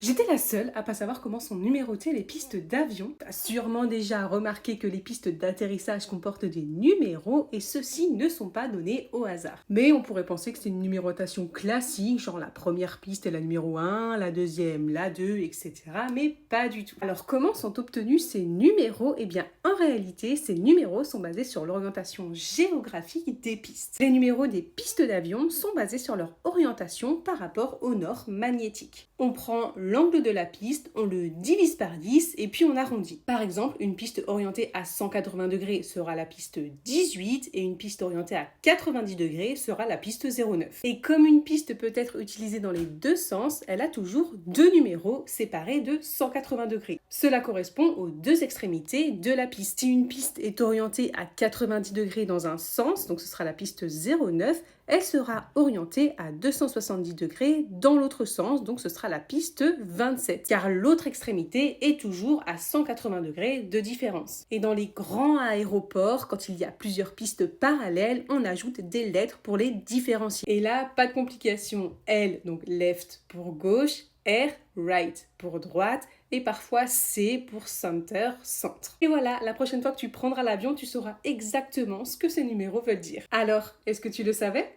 J'étais la seule à pas savoir comment sont numérotées les pistes d'avion. T'as sûrement déjà remarqué que les pistes d'atterrissage comportent des numéros et ceux-ci ne sont pas donnés au hasard. Mais on pourrait penser que c'est une numérotation classique, genre la première piste est la numéro 1, la deuxième la 2, etc. Mais pas du tout. Alors comment sont obtenus ces numéros? Eh bien en réalité, ces numéros sont basés sur l'orientation géographique des pistes. Les numéros des pistes d'avion sont basés sur leur orientation par rapport au nord magnétique. On prend l'angle de la piste, on le divise par 10 et puis on arrondit. Par exemple, une piste orientée à 180 degrés sera la piste 18 et une piste orientée à 90 degrés sera la piste 09. Et comme une piste peut être utilisée dans les deux sens, elle a toujours deux numéros séparés de 180 degrés. Cela correspond aux deux extrémités de la piste. Si une piste est orientée à 90 degrés dans un sens, donc ce sera la piste 09, elle sera orientée à 270 degrés dans l'autre sens, donc ce sera la piste 27, car l'autre extrémité est toujours à 180 degrés de différence. Et dans les grands aéroports, quand il y a plusieurs pistes parallèles, on ajoute des lettres pour les différencier. Et là, pas de complication. L, donc left pour gauche, R, right pour droite, et parfois C pour center, centre. Et voilà, la prochaine fois que tu prendras l'avion, tu sauras exactement ce que ces numéros veulent dire. Alors, est-ce que tu le savais ?